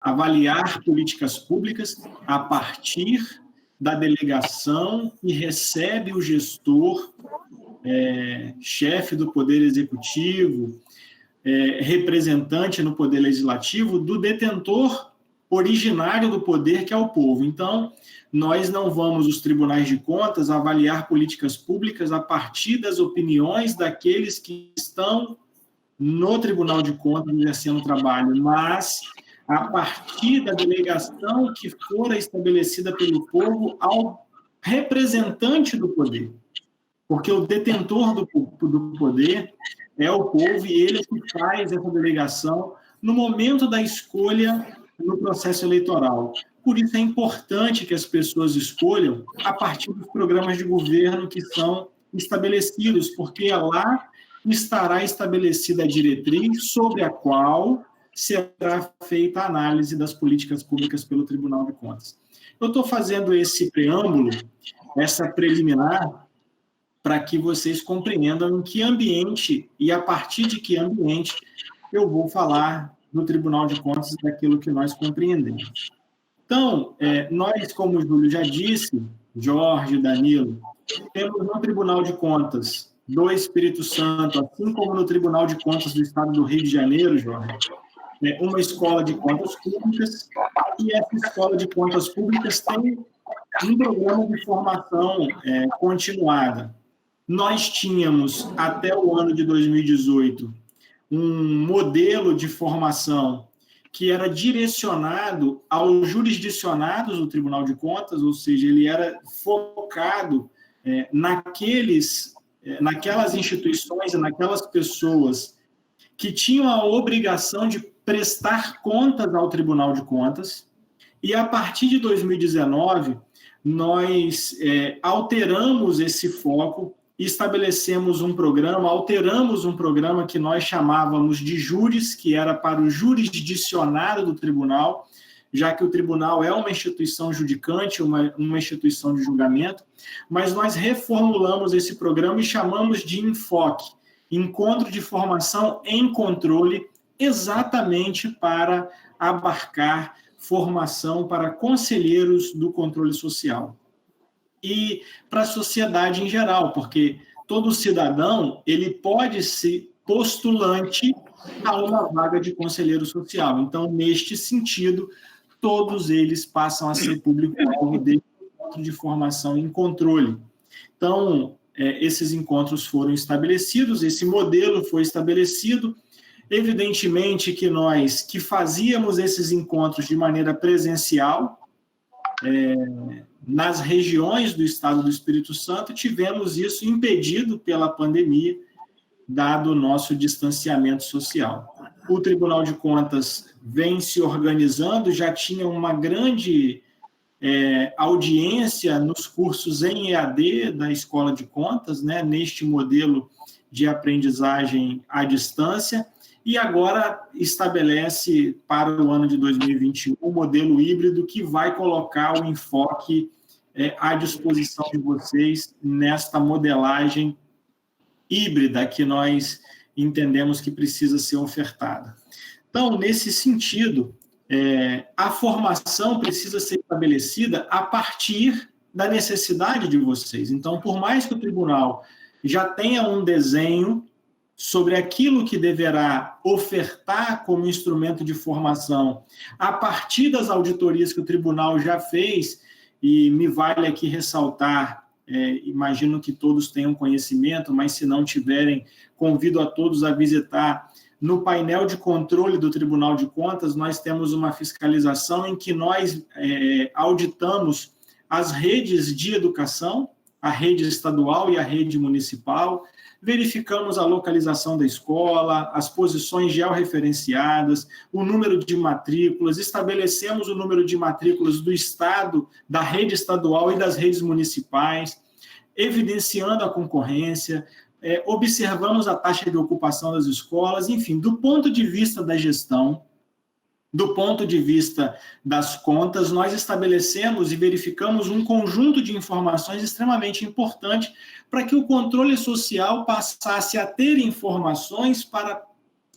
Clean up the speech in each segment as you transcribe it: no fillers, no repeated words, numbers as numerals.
avaliar políticas públicas a partir da delegação que recebe o gestor, chefe do Poder Executivo, representante no Poder Legislativo, do detentor originário do poder, que é o povo. Então, nós não vamos, os tribunais de contas, avaliar políticas públicas a partir das opiniões daqueles que estão no Tribunal de Contas exercendo trabalho, mas a partir da delegação que for estabelecida pelo povo ao representante do poder. Porque o detentor do poder é o povo e ele que faz essa delegação no momento da escolha no processo eleitoral. Por isso é importante que as pessoas escolham a partir dos programas de governo que são estabelecidos, porque lá estará estabelecida a diretriz sobre a qual será feita a análise das políticas públicas pelo Tribunal de Contas. Eu estou fazendo esse preâmbulo, essa preliminar, para que vocês compreendam em que ambiente e a partir de que ambiente eu vou falar no Tribunal de Contas daquilo que nós compreendemos. Então, nós, como o Júlio já disse, Jorge, Danilo, temos no Tribunal de Contas do Espírito Santo, assim como no Tribunal de Contas do Estado do Rio de Janeiro, Jorge, uma escola de contas públicas, e essa escola de contas públicas tem um programa de formação continuada. Nós tínhamos, até o ano de 2018, um modelo de formação que era direcionado aos jurisdicionados do Tribunal de Contas, ou seja, ele era focado naquelas instituições e naquelas pessoas que tinham a obrigação de prestar contas ao Tribunal de Contas, e a partir de 2019, nós alteramos esse foco e estabelecemos um programa, alteramos um programa que nós chamávamos de júris, que era para o jurisdicionado do tribunal, já que o tribunal é uma instituição judicante, uma instituição de julgamento, mas nós reformulamos esse programa e chamamos de enfoque, encontro de formação em controle, exatamente para abarcar formação para conselheiros do controle social. E para a sociedade em geral, porque todo cidadão ele pode ser postulante a uma vaga de conselheiro social. Então, neste sentido, todos eles passam a ser público-alvo desse encontro de formação em controle. Então, esses encontros foram estabelecidos, esse modelo foi estabelecido. Evidentemente que nós, que fazíamos esses encontros de maneira presencial, nas regiões do Estado do Espírito Santo, tivemos isso impedido pela pandemia, dado o nosso distanciamento social. O Tribunal de Contas vem se organizando, já tinha uma grande audiência nos cursos em EAD da Escola de Contas, neste modelo de aprendizagem à distância, e agora estabelece para o ano de 2021 um modelo híbrido que vai colocar o enfoque à disposição de vocês nesta modelagem híbrida que nós entendemos que precisa ser ofertada. Então, nesse sentido, a formação precisa ser estabelecida a partir da necessidade de vocês. Então, por mais que o tribunal já tenha um desenho sobre aquilo que deverá ofertar como instrumento de formação a partir das auditorias que o tribunal já fez, e me vale aqui ressaltar, imagino que todos tenham conhecimento, mas se não tiverem, convido a todos a visitar. No painel de controle do Tribunal de Contas, nós temos uma fiscalização em que nós auditamos as redes de educação, a rede estadual e a rede municipal, verificamos a localização da escola, as posições georreferenciadas, o número de matrículas, estabelecemos o número de matrículas do Estado, da rede estadual e das redes municipais, evidenciando a concorrência, observamos a taxa de ocupação das escolas, enfim, do ponto de vista da gestão, do ponto de vista das contas, nós estabelecemos e verificamos um conjunto de informações extremamente importante para que o controle social passasse a ter informações para,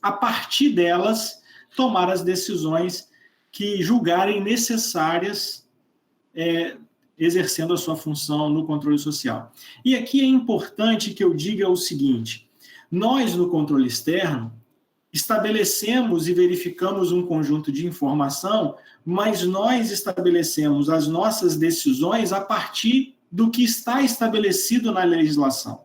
a partir delas, tomar as decisões que julgarem necessárias, exercendo a sua função no controle social. E aqui é importante que eu diga o seguinte: nós, no controle externo, estabelecemos e verificamos um conjunto de informação, mas nós estabelecemos as nossas decisões a partir do que está estabelecido na legislação.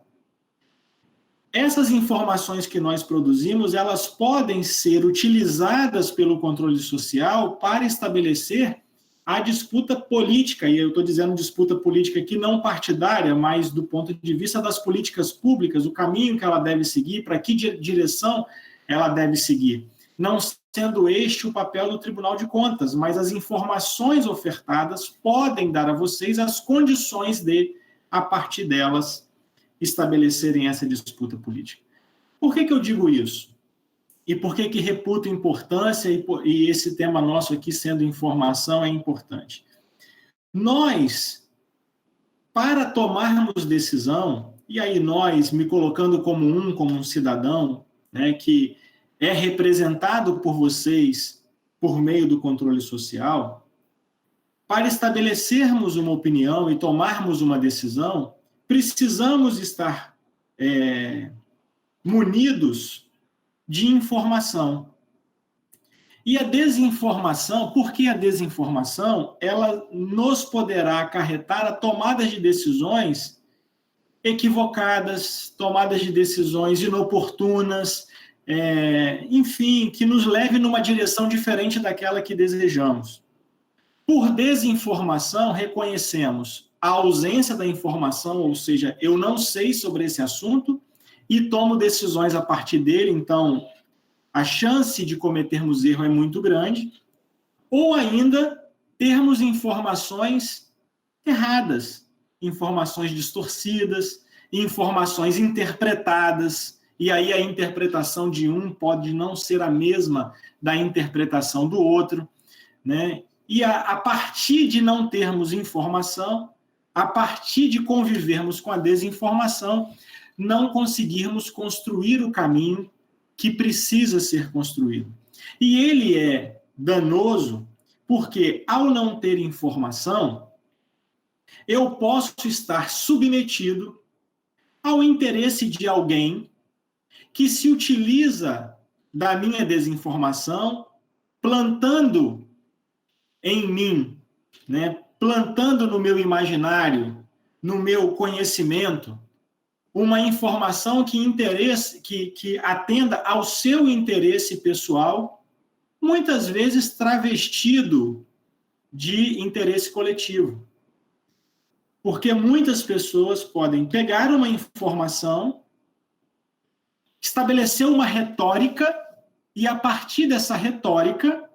Essas informações que nós produzimos, elas podem ser utilizadas pelo controle social para estabelecer a disputa política, e eu estou dizendo disputa política aqui não partidária, mas do ponto de vista das políticas públicas, o caminho que ela deve seguir, para que direção ela deve seguir. Não sendo este o papel do Tribunal de Contas, mas as informações ofertadas podem dar a vocês as condições de, a partir delas, estabelecerem essa disputa política. Por que eu digo isso? E por que reputo importância e esse tema nosso aqui, sendo informação, é importante? Nós, para tomarmos decisão, e aí nós, me colocando como um cidadão, né, que é representado por vocês por meio do controle social, para estabelecermos uma opinião e tomarmos uma decisão, precisamos estar munidos de informação. E a desinformação, por que a desinformação? Ela nos poderá acarretar a tomadas de decisões equivocadas, tomadas de decisões inoportunas, enfim, que nos leve numa direção diferente daquela que desejamos. Por desinformação, reconhecemos a ausência da informação, ou seja, eu não sei sobre esse assunto e tomo decisões a partir dele, então a chance de cometermos erro é muito grande, ou ainda termos informações erradas, informações distorcidas, informações interpretadas, e aí a interpretação de um pode não ser a mesma da interpretação do outro, né? E a partir de não termos informação, a partir de convivermos com a desinformação, não conseguirmos construir o caminho que precisa ser construído. E ele é danoso porque, ao não ter informação, eu posso estar submetido ao interesse de alguém que se utiliza da minha desinformação, plantando em mim, né, plantando no meu imaginário, no meu conhecimento, uma informação que atenda ao seu interesse pessoal, muitas vezes travestido de interesse coletivo. Porque muitas pessoas podem pegar uma informação, estabelecer uma retórica e, a partir dessa retórica,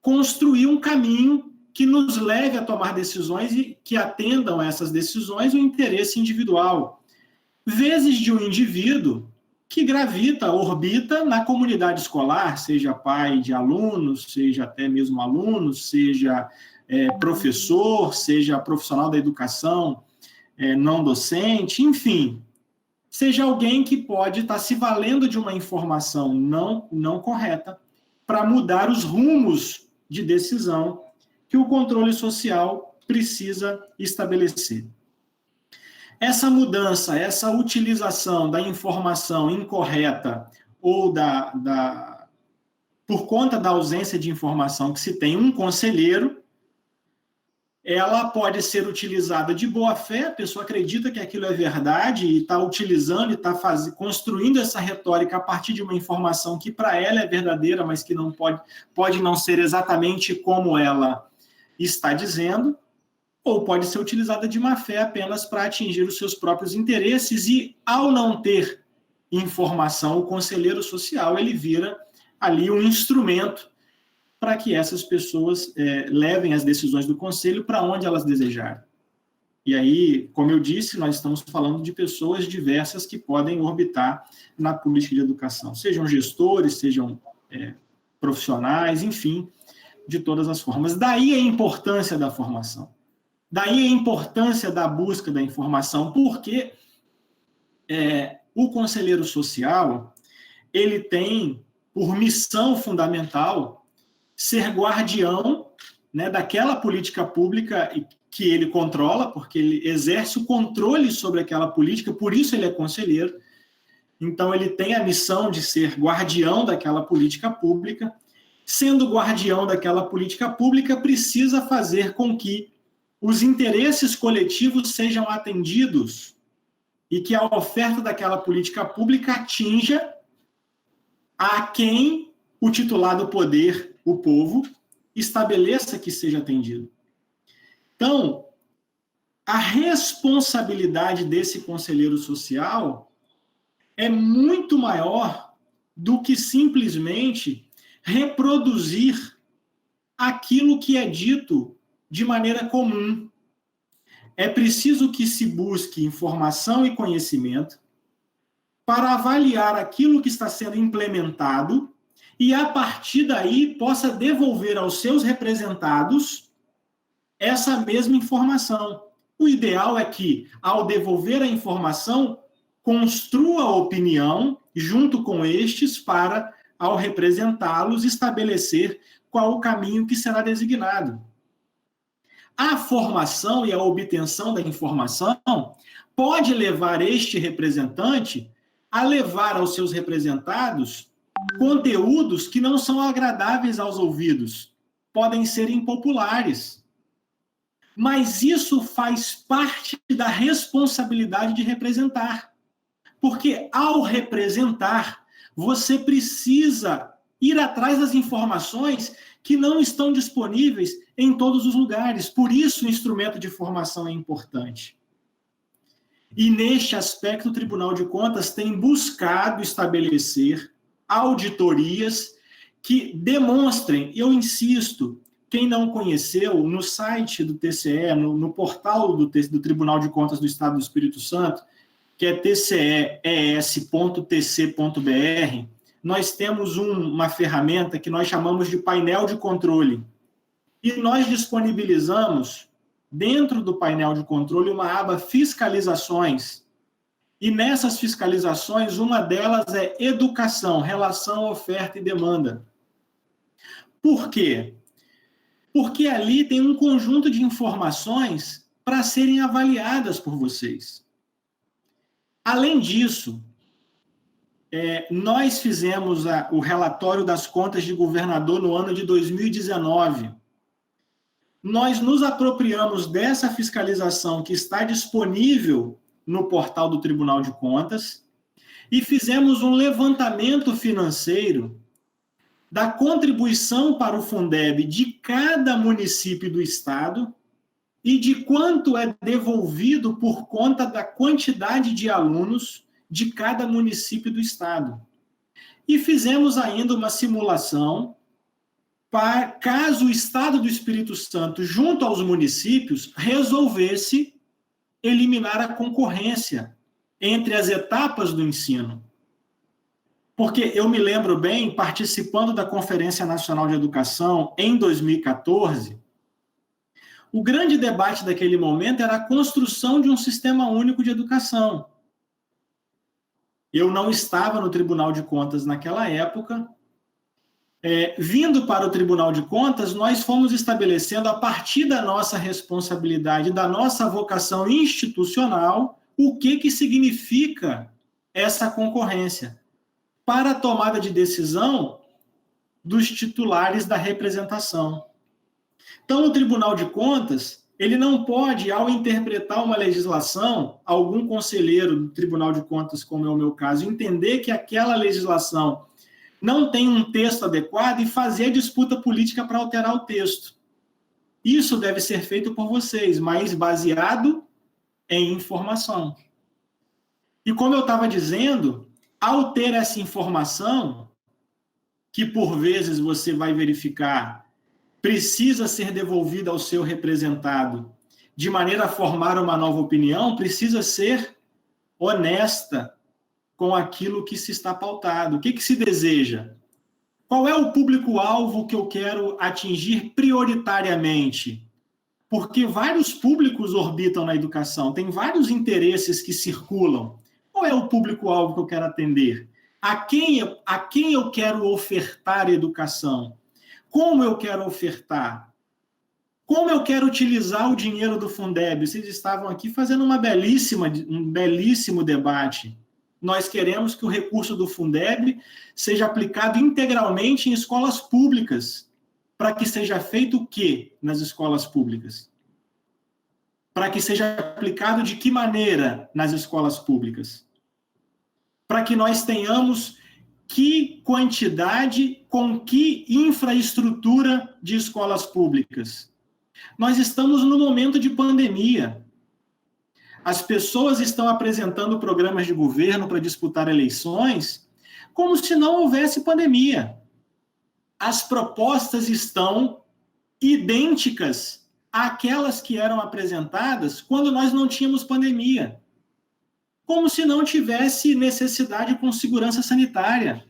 construir um caminho que nos leve a tomar decisões e que atendam a essas decisões o interesse individual. Vezes de um indivíduo que gravita, orbita na comunidade escolar, seja pai de alunos, seja até mesmo aluno, seja professor, seja profissional da educação não docente, enfim, seja alguém que pode estar se valendo de uma informação não correta para mudar os rumos de decisão que o controle social precisa estabelecer. Essa mudança, essa utilização da informação incorreta ou por conta da ausência de informação que se tem um conselheiro, ela pode ser utilizada de boa fé, a pessoa acredita que aquilo é verdade e está utilizando e está construindo essa retórica a partir de uma informação que para ela é verdadeira, mas que não pode não ser exatamente como ela está dizendo, ou pode ser utilizada de má fé apenas para atingir os seus próprios interesses e, ao não ter informação, o conselheiro social, ele vira ali um instrumento para que essas pessoas levem as decisões do conselho para onde elas desejarem. E aí, como eu disse, nós estamos falando de pessoas diversas que podem orbitar na política de educação, sejam gestores, sejam profissionais, enfim, de todas as formas. Daí a importância da formação. Daí a importância da busca da informação, porque o conselheiro social, ele tem por missão fundamental ser guardião, né, daquela política pública que ele controla, porque ele exerce o controle sobre aquela política, por isso ele é conselheiro. Então, ele tem a missão de ser guardião daquela política pública. Sendo guardião daquela política pública, precisa fazer com que os interesses coletivos sejam atendidos e que a oferta daquela política pública atinja a quem o titular do poder, o povo, estabeleça que seja atendido. Então, a responsabilidade desse conselheiro social é muito maior do que simplesmente reproduzir aquilo que é dito de maneira comum. É preciso que se busque informação e conhecimento para avaliar aquilo que está sendo implementado e, a partir daí, possa devolver aos seus representados essa mesma informação. O ideal é que, ao devolver a informação, construa a opinião junto com estes para, ao representá-los, estabelecer qual o caminho que será designado. A formação e a obtenção da informação pode levar este representante a levar aos seus representados conteúdos que não são agradáveis aos ouvidos, podem ser impopulares. Mas isso faz parte da responsabilidade de representar. Porque, ao representar, você precisa ir atrás das informações que não estão disponíveis em todos os lugares. Por isso, o instrumento de formação é importante. E, neste aspecto, o Tribunal de Contas tem buscado estabelecer auditorias que demonstrem, eu insisto, quem não conheceu, no site do TCE, no portal do Tribunal de Contas do Estado do Espírito Santo, que é tcees.tc.br, nós temos uma ferramenta que nós chamamos de painel de controle. E nós disponibilizamos, dentro do painel de controle, uma aba fiscalizações. E nessas fiscalizações, uma delas é educação, relação, oferta e demanda. Por quê? Porque ali tem um conjunto de informações para serem avaliadas por vocês. Além disso, nós fizemos o relatório das contas de governador no ano de 2019. Nós nos apropriamos dessa fiscalização que está disponível no portal do Tribunal de Contas e fizemos um levantamento financeiro da contribuição para o Fundeb de cada município do Estado e de quanto é devolvido por conta da quantidade de alunos de cada município do Estado. E fizemos ainda uma simulação para caso o Estado do Espírito Santo, junto aos municípios, resolvesse eliminar a concorrência entre as etapas do ensino. Porque eu me lembro bem, participando da Conferência Nacional de Educação em 2014, o grande debate daquele momento era a construção de um sistema único de educação. Eu não estava no Tribunal de Contas naquela época. Vindo para o Tribunal de Contas, nós fomos estabelecendo, a partir da nossa responsabilidade, da nossa vocação institucional, o que significa essa concorrência para a tomada de decisão dos titulares da representação. Então, o Tribunal de Contas, ele não pode, ao interpretar uma legislação, algum conselheiro do Tribunal de Contas, como é o meu caso, entender que aquela legislação não tem um texto adequado e fazer disputa política para alterar o texto. Isso deve ser feito por vocês, mas baseado em informação. E como eu estava dizendo, ao ter essa informação, que por vezes você vai verificar, precisa ser devolvida ao seu representado, de maneira a formar uma nova opinião, precisa ser honesta com aquilo que se está pautado. O que se deseja? Qual é o público-alvo que eu quero atingir prioritariamente? Porque vários públicos orbitam na educação, tem vários interesses que circulam. Qual é o público-alvo que eu quero atender? A quem eu quero ofertar educação? Como eu quero ofertar? Como eu quero utilizar o dinheiro do Fundeb? Vocês estavam aqui fazendo um belíssimo debate. Nós queremos que o recurso do Fundeb seja aplicado integralmente em escolas públicas. Para que seja feito o quê nas escolas públicas? Para que seja aplicado de que maneira nas escolas públicas? Para que nós tenhamos que quantidade, com que infraestrutura de escolas públicas? Nós estamos no momento de pandemia. As pessoas estão apresentando programas de governo para disputar eleições como se não houvesse pandemia. As propostas estão idênticas àquelas que eram apresentadas quando nós não tínhamos pandemia. Como se não tivesse necessidade com segurança sanitária.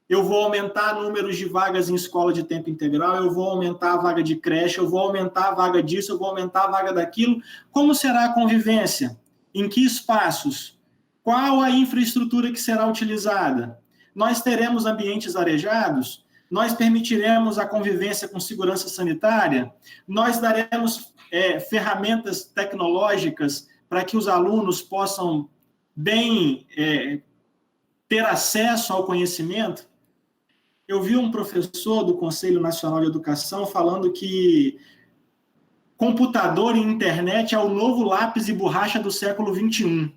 Eu vou aumentar números de vagas em escola de tempo integral, eu vou aumentar a vaga de creche, eu vou aumentar a vaga disso, eu vou aumentar a vaga daquilo. Como será a convivência? Em que espaços? Qual a infraestrutura que será utilizada? Nós teremos ambientes arejados? Nós permitiremos a convivência com segurança sanitária? Nós daremos ferramentas tecnológicas para que os alunos possam bem ter acesso ao conhecimento? Eu vi um professor do Conselho Nacional de Educação falando que computador e internet é o novo lápis e borracha do século XXI.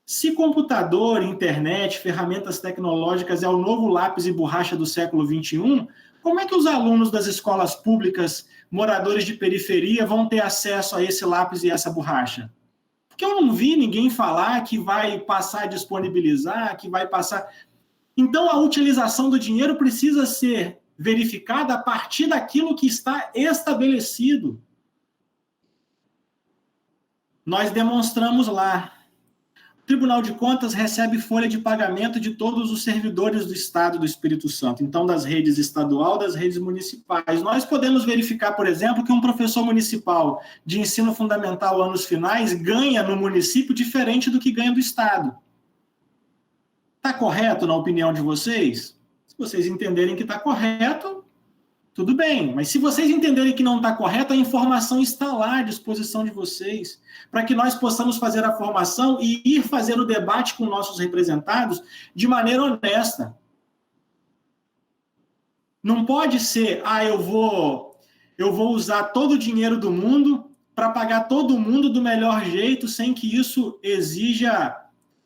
Se computador, internet, ferramentas tecnológicas é o novo lápis e borracha do século XXI, como é que os alunos das escolas públicas, moradores de periferia, vão ter acesso a esse lápis e essa borracha? Porque eu não vi ninguém falar que vai passar a disponibilizar, que vai passar... Então, a utilização do dinheiro precisa ser verificada a partir daquilo que está estabelecido. Nós demonstramos lá. O Tribunal de Contas recebe folha de pagamento de todos os servidores do Estado do Espírito Santo, então das redes estadual, das redes municipais. Nós podemos verificar, por exemplo, que um professor municipal de ensino fundamental anos finais ganha no município diferente do que ganha do Estado. Está correto na opinião de vocês? Se vocês entenderem que está correto, tudo bem. Mas se vocês entenderem que não está correto, a informação está lá à disposição de vocês, para que nós possamos fazer a formação e ir fazer o debate com nossos representados de maneira honesta. Não pode ser, eu vou usar todo o dinheiro do mundo para pagar todo mundo do melhor jeito, sem que isso exija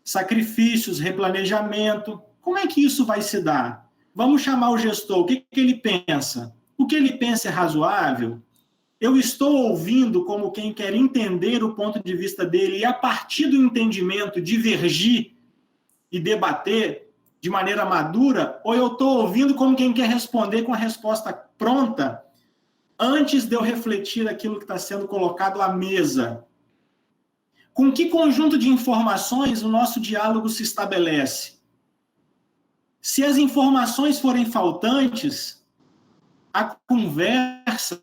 sacrifícios, replanejamento. Como é que isso vai se dar? Vamos chamar o gestor, o que ele pensa? O que ele pensa é razoável? Eu estou ouvindo como quem quer entender o ponto de vista dele e, a partir do entendimento, divergir e debater de maneira madura, ou eu estou ouvindo como quem quer responder com a resposta pronta antes de eu refletir aquilo que está sendo colocado à mesa? Com que conjunto de informações o nosso diálogo se estabelece? Se as informações forem faltantes, a conversa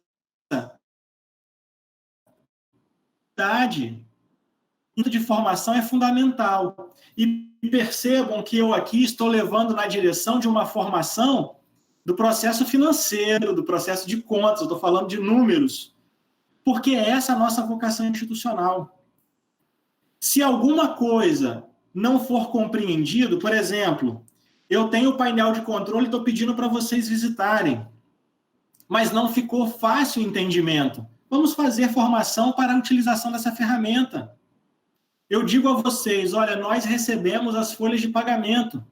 de formação é fundamental. E percebam que eu aqui estou levando na direção de uma formação do processo financeiro, do processo de contas, eu estou falando de números, porque é essa a nossa vocação institucional. Se alguma coisa não for compreendido, por exemplo, eu tenho o painel de controle e estou pedindo para vocês visitarem, mas não ficou fácil o entendimento. Vamos fazer formação para a utilização dessa ferramenta. Eu digo a vocês, olha, nós recebemos as folhas de pagamento.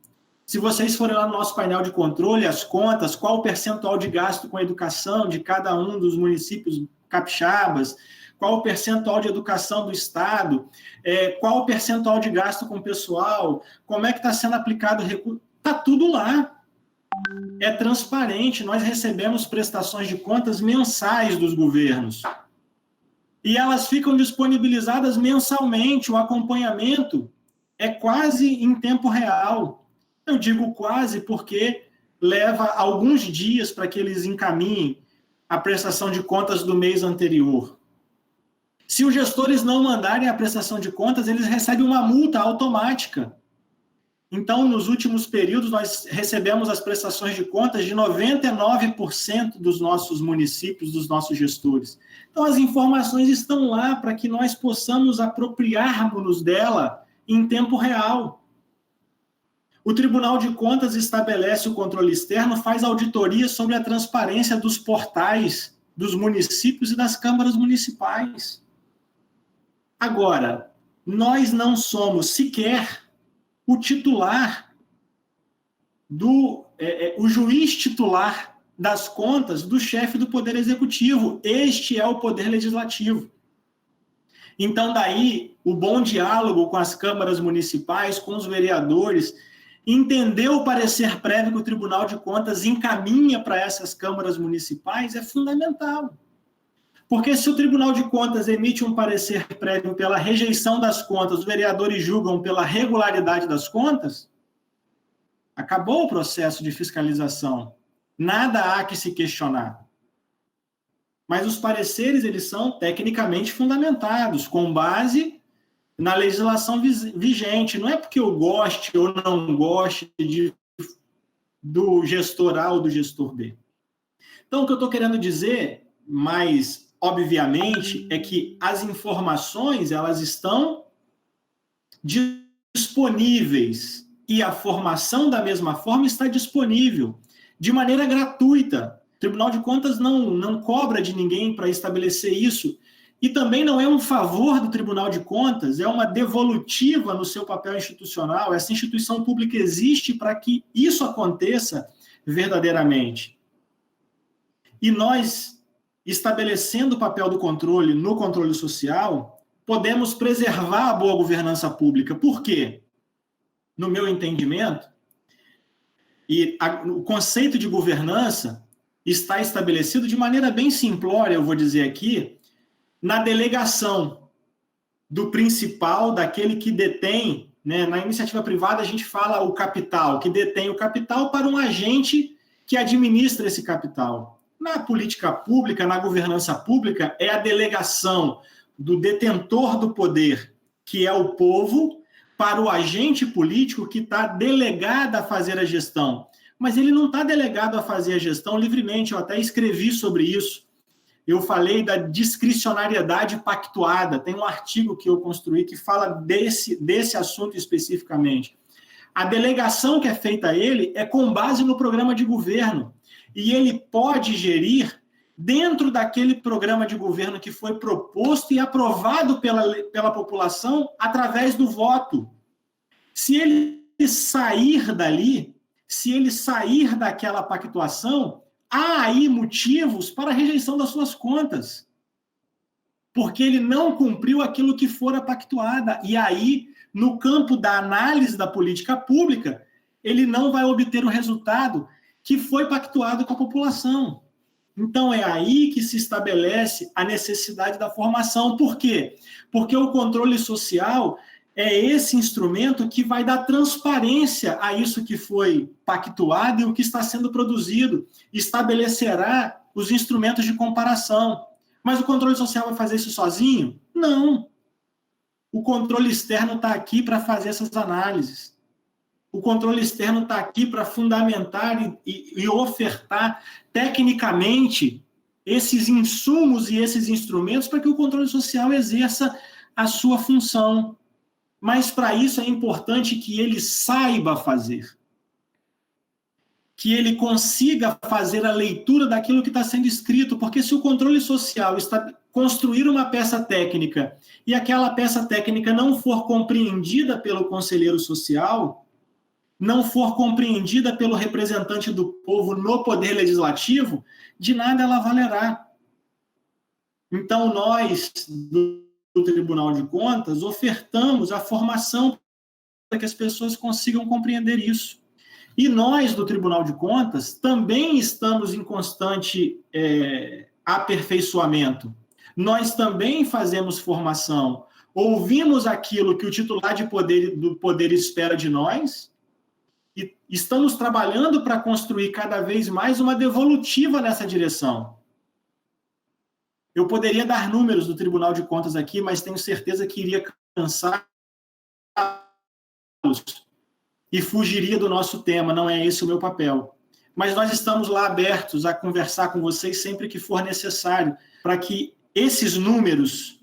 Se vocês forem lá no nosso painel de controle, as contas, qual o percentual de gasto com a educação de cada um dos municípios capixabas, qual o percentual de educação do Estado, qual o percentual de gasto com o pessoal, como é que está sendo aplicado o recurso, está tudo lá. É transparente, nós recebemos prestações de contas mensais dos governos. E elas ficam disponibilizadas mensalmente, o acompanhamento é quase em tempo real. Eu digo quase porque leva alguns dias para que eles encaminhem a prestação de contas do mês anterior. Se os gestores não mandarem a prestação de contas, eles recebem uma multa automática. Então, nos últimos períodos, nós recebemos as prestações de contas de 99% dos nossos municípios, dos nossos gestores. Então, as informações estão lá para que nós possamos apropriarmos dela em tempo real. O Tribunal de Contas estabelece o controle externo, faz auditoria sobre a transparência dos portais dos municípios e das câmaras municipais. Agora, nós não somos sequer o titular o juiz titular das contas do chefe do Poder Executivo. Este é o Poder Legislativo. Então, daí, o bom diálogo com as câmaras municipais, com os vereadores, entender o parecer prévio que o Tribunal de Contas encaminha para essas câmaras municipais é fundamental. Porque se o Tribunal de Contas emite um parecer prévio pela rejeição das contas, os vereadores julgam pela regularidade das contas, acabou o processo de fiscalização. Nada há que se questionar. Mas os pareceres, eles são tecnicamente fundamentados, com base na legislação vigente. Não é porque eu goste ou não goste do gestor A ou do gestor B. Então, o que eu estou querendo dizer, mais obviamente, é que as informações, elas estão disponíveis e a formação, da mesma forma, está disponível de maneira gratuita. O Tribunal de Contas não cobra de ninguém para estabelecer isso. E também não é um favor do Tribunal de Contas, é uma devolutiva no seu papel institucional. Essa instituição pública existe para que isso aconteça verdadeiramente. E nós, estabelecendo o papel do controle no controle social, podemos preservar a boa governança pública. Por quê? No meu entendimento, o conceito de governança está estabelecido de maneira bem simplória, eu vou dizer aqui, na delegação do principal, daquele que detém, né? Na iniciativa privada a gente fala o capital, que detém o capital, para um agente que administra esse capital. Na política pública, na governança pública, é a delegação do detentor do poder, que é o povo, para o agente político que está delegado a fazer a gestão. Mas ele não está delegado a fazer a gestão livremente, eu até escrevi sobre isso. Eu falei da discricionariedade pactuada, tem um artigo que eu construí que fala desse assunto especificamente. A delegação que é feita a ele é com base no programa de governo, e ele pode gerir dentro daquele programa de governo que foi proposto e aprovado pela população através do voto. Se ele sair dali, se ele sair daquela pactuação, há aí motivos para a rejeição das suas contas, porque ele não cumpriu aquilo que fora pactuada. E aí, no campo da análise da política pública, ele não vai obter o resultado que foi pactuado com a população. Então, é aí que se estabelece a necessidade da formação. Por quê? Porque o controle social é esse instrumento que vai dar transparência a isso que foi pactuado e o que está sendo produzido. Estabelecerá os instrumentos de comparação. Mas o controle social vai fazer isso sozinho? Não. O controle externo está aqui para fazer essas análises. O controle externo está aqui para fundamentar e ofertar tecnicamente esses insumos e esses instrumentos para que o controle social exerça a sua função. Mas para isso é importante que ele saiba fazer. Que ele consiga fazer a leitura daquilo que está sendo escrito, porque se o controle social está construir uma peça técnica e aquela peça técnica não for compreendida pelo conselheiro social, não for compreendida pelo representante do povo no poder legislativo, de nada ela valerá. Então, nós, do Tribunal de Contas, ofertamos a formação para que as pessoas consigam compreender isso. E nós, do Tribunal de Contas, também estamos em constante aperfeiçoamento. Nós também fazemos formação, ouvimos aquilo que o titular do poder espera de nós, e estamos trabalhando para construir cada vez mais uma devolutiva nessa direção. Eu poderia dar números do Tribunal de Contas aqui, mas tenho certeza que iria cansá-los. e fugiria do nosso tema, não é esse o meu papel. Mas nós estamos lá abertos a conversar com vocês sempre que for necessário, para que esses números,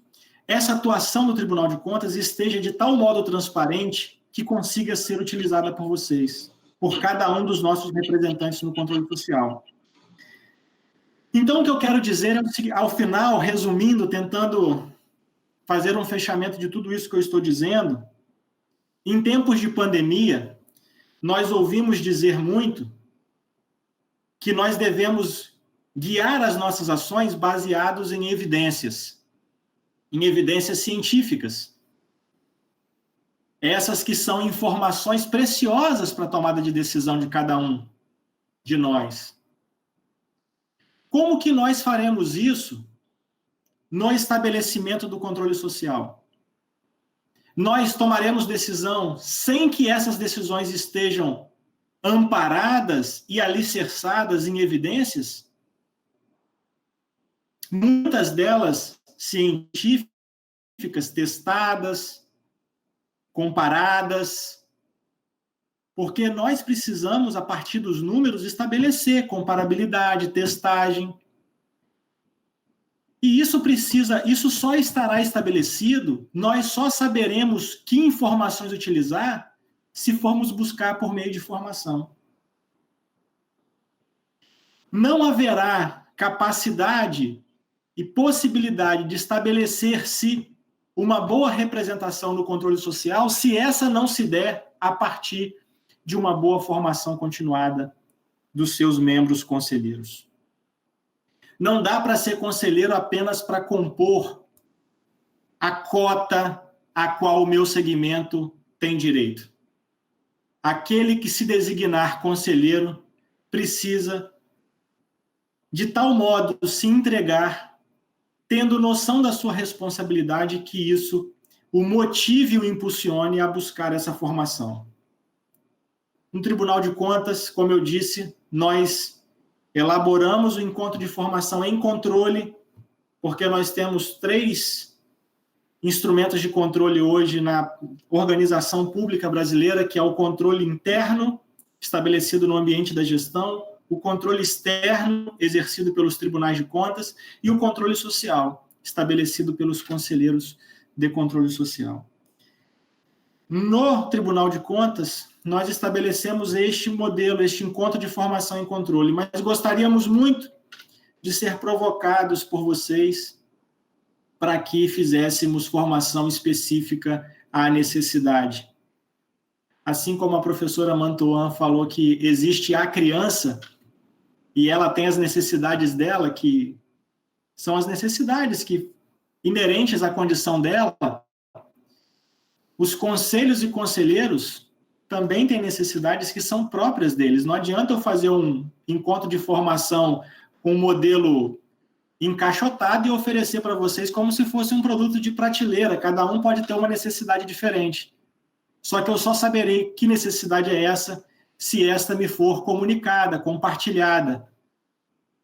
essa atuação do Tribunal de Contas esteja de tal modo transparente que consiga ser utilizada por vocês, por cada um dos nossos representantes no controle social. Então, o que eu quero dizer é, ao final, resumindo, tentando fazer um fechamento de tudo isso que eu estou dizendo, em tempos de pandemia, nós ouvimos dizer muito que nós devemos guiar as nossas ações baseados em evidências científicas. Essas que são informações preciosas para a tomada de decisão de cada um de nós. Como que nós faremos isso no estabelecimento do controle social? Nós tomaremos decisão sem que essas decisões estejam amparadas e alicerçadas em evidências? Muitas delas científicas, testadas, comparadas, porque nós precisamos, a partir dos números, estabelecer comparabilidade, testagem. E isso só estará estabelecido, nós só saberemos que informações utilizar se formos buscar por meio de formação. Não haverá capacidade e possibilidade de estabelecer-se uma boa representação no controle social se essa não se der a partir de uma boa formação continuada dos seus membros conselheiros. Não dá para ser conselheiro apenas para compor a cota a qual o meu segmento tem direito. Aquele que se designar conselheiro precisa, de tal modo, se entregar, tendo noção da sua responsabilidade, que isso o motive e o impulsione a buscar essa formação. No Tribunal de Contas, como eu disse, nós elaboramos o encontro de formação em controle, porque nós temos 3 instrumentos de controle hoje na organização pública brasileira, que é o controle interno, estabelecido no ambiente da gestão, o controle externo, exercido pelos tribunais de contas, e o controle social, estabelecido pelos conselheiros de controle social. No Tribunal de Contas, nós estabelecemos este modelo, este encontro de formação em controle, mas gostaríamos muito de ser provocados por vocês para que fizéssemos formação específica à necessidade. Assim como a professora Mantuan falou que existe a criança e ela tem as necessidades dela, que são as necessidades que inerentes à condição dela, os conselhos e conselheiros também têm necessidades que são próprias deles. Não adianta eu fazer um encontro de formação com um modelo encaixotado e oferecer para vocês como se fosse um produto de prateleira. Cada um pode ter uma necessidade diferente. Só que eu só saberei que necessidade é essa se esta me for comunicada, compartilhada.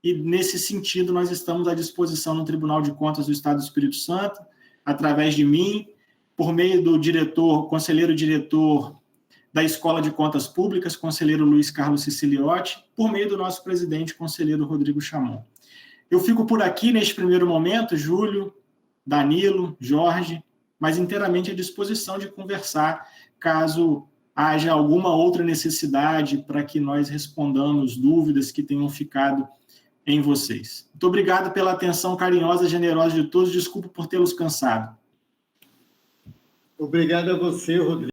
E, nesse sentido, nós estamos à disposição no Tribunal de Contas do Estado do Espírito Santo, através de mim, por meio do conselheiro diretor da Escola de Contas Públicas, conselheiro Luiz Carlos Siciliotti, por meio do nosso presidente, conselheiro Rodrigo Chamon. Eu fico por aqui neste primeiro momento, Júlio, Danilo, Jorge, mas inteiramente à disposição de conversar, caso haja alguma outra necessidade para que nós respondamos dúvidas que tenham ficado em vocês. Muito obrigado pela atenção carinhosa e generosa de todos. Desculpe por tê-los cansado. Obrigado a você, Rodrigo.